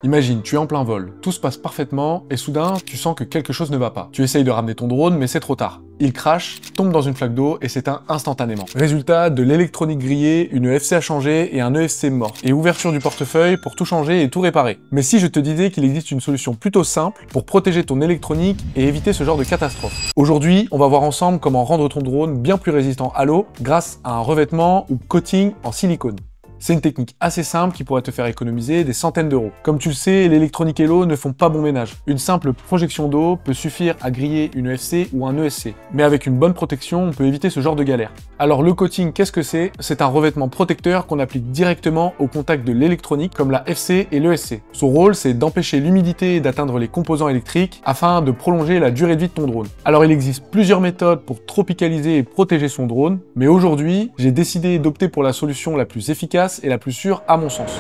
Imagine, tu es en plein vol, tout se passe parfaitement, et soudain, tu sens que quelque chose ne va pas. Tu essayes de ramener ton drone, mais c'est trop tard. Il crache, tombe dans une flaque d'eau et s'éteint instantanément. Résultat, de l'électronique grillée, une FC a changé et un EFC mort. Et ouverture du portefeuille pour tout changer et tout réparer. Mais si je te disais qu'il existe une solution plutôt simple pour protéger ton électronique et éviter ce genre de catastrophe. Aujourd'hui, on va voir ensemble comment rendre ton drone bien plus résistant à l'eau grâce à un revêtement ou coating en silicone. C'est une technique assez simple qui pourrait te faire économiser des centaines d'euros. Comme tu le sais, l'électronique et l'eau ne font pas bon ménage. Une simple projection d'eau peut suffire à griller une EFC ou un ESC. Mais avec une bonne protection, on peut éviter ce genre de galère. Alors le coating, qu'est-ce que c'est? C'est un revêtement protecteur qu'on applique directement au contact de l'électronique, comme la FC et l'ESC. Son rôle, c'est d'empêcher l'humidité d'atteindre les composants électriques afin de prolonger la durée de vie de ton drone. Alors il existe plusieurs méthodes pour tropicaliser et protéger son drone, mais aujourd'hui, j'ai décidé d'opter pour la solution la plus efficace et la plus sûre à mon sens.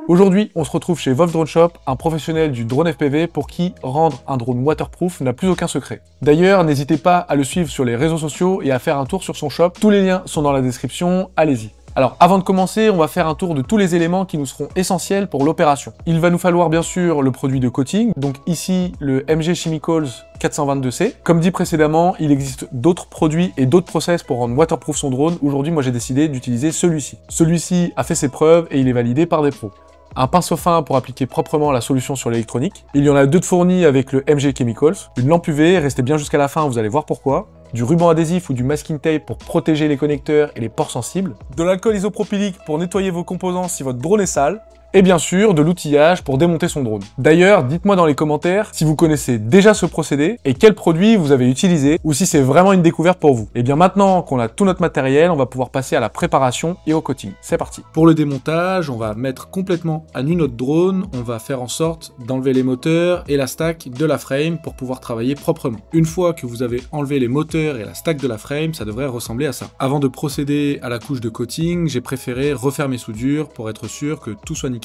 Aujourd'hui, on se retrouve chez Wolf Drone Shop, un professionnel du drone FPV pour qui rendre un drone waterproof n'a plus aucun secret. D'ailleurs, n'hésitez pas à le suivre sur les réseaux sociaux et à faire un tour sur son shop. Tous les liens sont dans la description, allez-y. Alors avant de commencer, on va faire un tour de tous les éléments qui nous seront essentiels pour l'opération. Il va nous falloir bien sûr le produit de coating, donc ici le MG Chemicals 422C. Comme dit précédemment, il existe d'autres produits et d'autres process pour rendre waterproof son drone. Aujourd'hui, moi j'ai décidé d'utiliser celui-ci. Celui-ci a fait ses preuves et il est validé par des pros. Un pinceau fin pour appliquer proprement la solution sur l'électronique. Il y en a deux de fournis avec le MG Chemicals. Une lampe UV, restez bien jusqu'à la fin, vous allez voir pourquoi. Du ruban adhésif ou du masking tape pour protéger les connecteurs et les ports sensibles. De l'alcool isopropylique pour nettoyer vos composants si votre drone est sale. Et bien sûr, de l'outillage pour démonter son drone. D'ailleurs, dites-moi dans les commentaires si vous connaissez déjà ce procédé et quel produit vous avez utilisé ou si c'est vraiment une découverte pour vous. Et bien maintenant qu'on a tout notre matériel, on va pouvoir passer à la préparation et au coating. C'est parti. Pour le démontage, on va mettre complètement à nu notre drone. On va faire en sorte d'enlever les moteurs et la stack de la frame pour pouvoir travailler proprement. Une fois que vous avez enlevé les moteurs et la stack de la frame, ça devrait ressembler à ça. Avant de procéder à la couche de coating, j'ai préféré refaire mes soudures pour être sûr que tout soit nickel.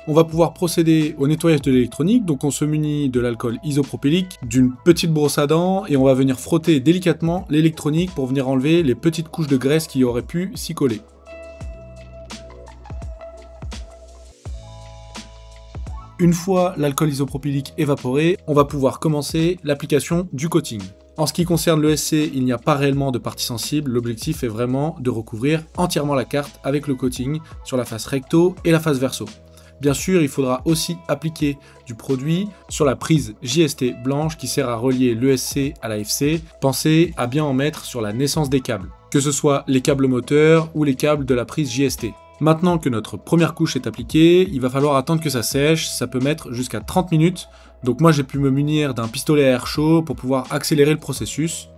On va pouvoir procéder au nettoyage de l'électronique, donc on se munit de l'alcool isopropylique, d'une petite brosse à dents et on va venir frotter délicatement l'électronique pour venir enlever les petites couches de graisse qui auraient pu s'y coller. Une fois l'alcool isopropylique évaporé, on va pouvoir commencer l'application du coating. En ce qui concerne le SC, il n'y a pas réellement de partie sensible, l'objectif est vraiment de recouvrir entièrement la carte avec le coating sur la face recto et la face verso. Bien sûr, il faudra aussi appliquer du produit sur la prise JST blanche qui sert à relier l'ESC à la FC. Pensez à bien en mettre sur la naissance des câbles, que ce soit les câbles moteurs ou les câbles de la prise JST. Maintenant que notre première couche est appliquée, il va falloir attendre que ça sèche, ça peut mettre jusqu'à 30 minutes. Donc moi j'ai pu me munir d'un pistolet à air chaud pour pouvoir accélérer le processus.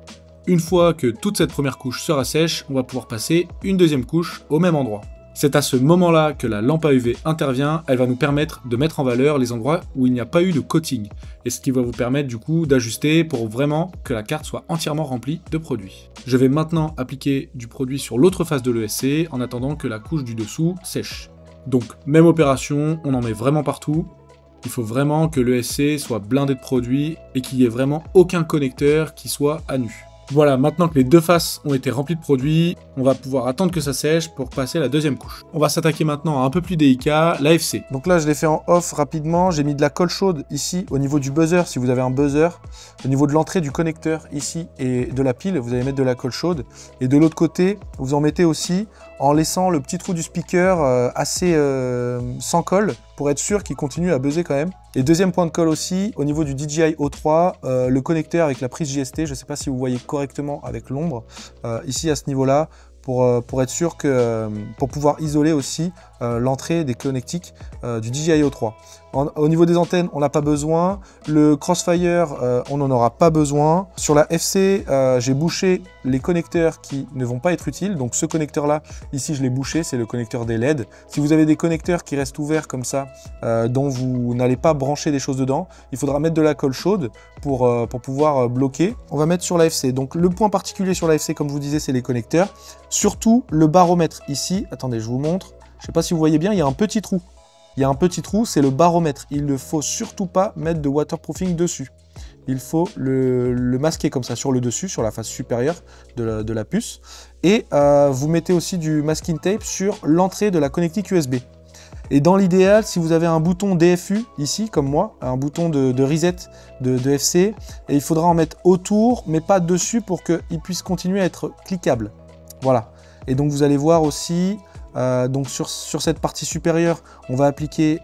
Une fois que toute cette première couche sera sèche, on va pouvoir passer une deuxième couche au même endroit. C'est à ce moment-là que la lampe à UV intervient, elle va nous permettre de mettre en valeur les endroits où il n'y a pas eu de coating. Et ce qui va vous permettre du coup d'ajuster pour vraiment que la carte soit entièrement remplie de produit. Je vais maintenant appliquer du produit sur l'autre face de l'ESC en attendant que la couche du dessous sèche. Donc même opération, on en met vraiment partout. Il faut vraiment que l'ESC soit blindé de produit et qu'il n'y ait vraiment aucun connecteur qui soit à nu. Voilà, maintenant que les deux faces ont été remplies de produits, on va pouvoir attendre que ça sèche pour passer à la deuxième couche. On va s'attaquer maintenant à un peu plus délicat, l'AFC. Donc là, je l'ai fait en off rapidement. J'ai mis de la colle chaude ici au niveau du buzzer, si vous avez un buzzer. Au niveau de l'entrée du connecteur ici et de la pile, vous allez mettre de la colle chaude. Et de l'autre côté, vous en mettez aussi en laissant le petit trou du speaker assez sans colle pour être sûr qu'il continue à buzzer quand même. Et deuxième point de colle aussi, au niveau du DJI O3, le connecteur avec la prise JST, je ne sais pas si vous voyez correctement avec l'ombre, ici à ce niveau-là, pour être sûr que, pour pouvoir isoler aussi l'entrée des connectiques du DJI O3. Au niveau des antennes, on n'a pas besoin. Le Crossfire, on n'en aura pas besoin. Sur la FC, j'ai bouché les connecteurs qui ne vont pas être utiles. Donc ce connecteur-là, ici, je l'ai bouché, c'est le connecteur des LED. Si vous avez des connecteurs qui restent ouverts comme ça, dont vous n'allez pas brancher des choses dedans, il faudra mettre de la colle chaude pour pouvoir bloquer. On va mettre sur la FC. Donc le point particulier sur la FC, comme je vous disais, c'est les connecteurs. Surtout le baromètre ici. Attendez, je vous montre. Je ne sais pas si vous voyez bien, il y a un petit trou. Il y a un petit trou, c'est le baromètre. Il ne faut surtout pas mettre de waterproofing dessus. il faut le masquer comme ça sur le dessus, sur la face supérieure de la puce. Et vous mettez aussi du masking tape sur l'entrée de la connectique USB. Et dans l'idéal, si vous avez un bouton DFU ici, comme moi, un bouton de reset de FC, et il faudra en mettre autour, mais pas dessus pour qu'il puisse continuer à être cliquable. Voilà. Et donc vous allez voir aussi, donc sur cette partie supérieure, on va appliquer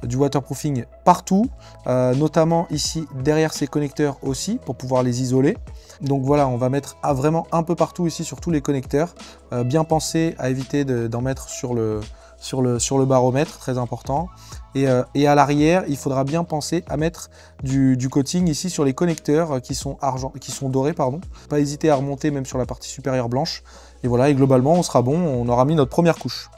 du waterproofing partout, notamment ici derrière ces connecteurs aussi, pour pouvoir les isoler. Donc voilà, on va mettre vraiment un peu partout ici sur tous les connecteurs. Bien penser à éviter d'en mettre sur le baromètre, très important. Et à l'arrière, il faudra bien penser à mettre du coating ici sur les connecteurs qui sont dorés, pardon. Pas hésiter à remonter même sur la partie supérieure blanche. Et voilà, et globalement, on sera bon, on aura mis notre première couche.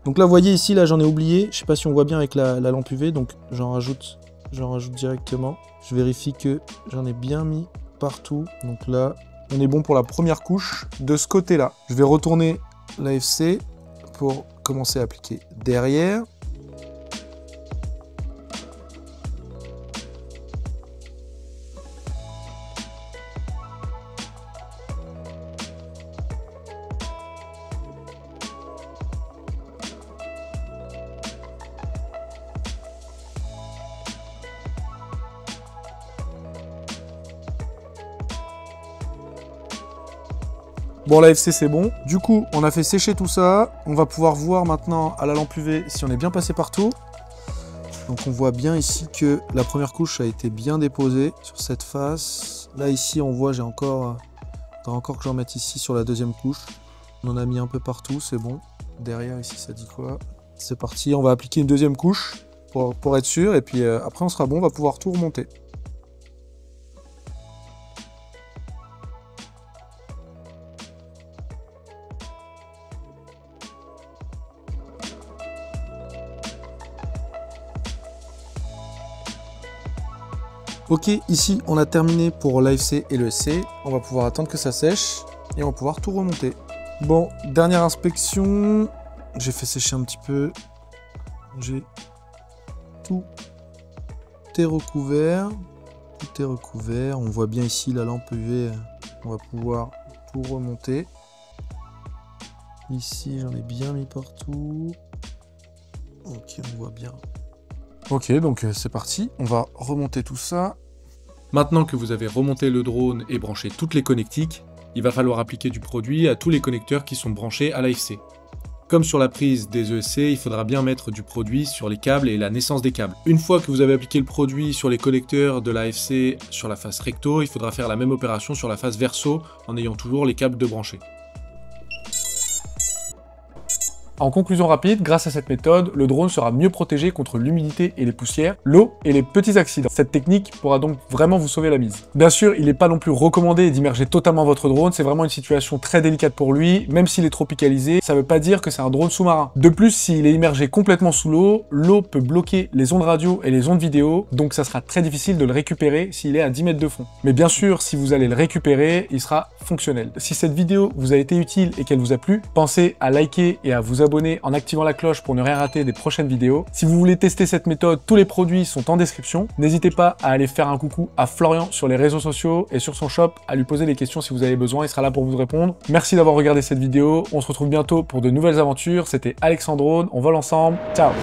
Donc là, vous voyez ici, là j'en ai oublié. Je sais pas si on voit bien avec la lampe UV, donc j'en rajoute directement. Je vérifie que j'en ai bien mis partout. Donc là, on est bon pour la première couche de ce côté-là. Je vais retourner l'AFC pour commencer à appliquer derrière. Bon, l'AFC c'est bon. Du coup, on a fait sécher tout ça. On va pouvoir voir maintenant à la lampe UV si on est bien passé partout. Donc on voit bien ici que la première couche a été bien déposée sur cette face. Là ici on voit, faudra encore que j'en mette ici sur la deuxième couche. On en a mis un peu partout, c'est bon. Derrière ici ça dit quoi? C'est parti, on va appliquer une deuxième couche pour être sûr. Et puis après on sera bon, on va pouvoir tout remonter. Ok, ici on a terminé pour l'AFC et le SC. On va pouvoir attendre que ça sèche et on va pouvoir tout remonter. Bon, dernière inspection. J'ai fait sécher un petit peu. Tout est recouvert. Tout est recouvert. On voit bien ici la lampe UV. On va pouvoir tout remonter. Ici j'en ai bien mis partout. Ok, on voit bien. Ok, donc c'est parti. On va remonter tout ça. Maintenant que vous avez remonté le drone et branché toutes les connectiques, il va falloir appliquer du produit à tous les connecteurs qui sont branchés à l'AFC. Comme sur la prise des ESC, il faudra bien mettre du produit sur les câbles et la naissance des câbles. Une fois que vous avez appliqué le produit sur les connecteurs de l'AFC sur la face recto, il faudra faire la même opération sur la face verso en ayant toujours les câbles de branchés. En conclusion rapide, grâce à cette méthode, le drone sera mieux protégé contre l'humidité et les poussières, l'eau et les petits accidents. Cette technique pourra donc vraiment vous sauver la mise. Bien sûr, il n'est pas non plus recommandé d'immerger totalement votre drone, c'est vraiment une situation très délicate pour lui, même s'il est tropicalisé, ça ne veut pas dire que c'est un drone sous-marin. De plus, s'il est immergé complètement sous l'eau, l'eau peut bloquer les ondes radio et les ondes vidéo, donc ça sera très difficile de le récupérer s'il est à 10 mètres de fond. Mais bien sûr, si vous allez le récupérer, il sera fonctionnel. Si cette vidéo vous a été utile et qu'elle vous a plu, pensez à liker et à vous abonner en activant la cloche pour ne rien rater des prochaines vidéos. Si vous voulez tester cette méthode, tous les produits sont en description. N'hésitez pas à aller faire un coucou à Florian sur les réseaux sociaux et sur son shop, à lui poser des questions si vous avez besoin, il sera là pour vous répondre. Merci d'avoir regardé cette vidéo, on se retrouve bientôt pour de nouvelles aventures. C'était Alexandrone, on vole ensemble, ciao!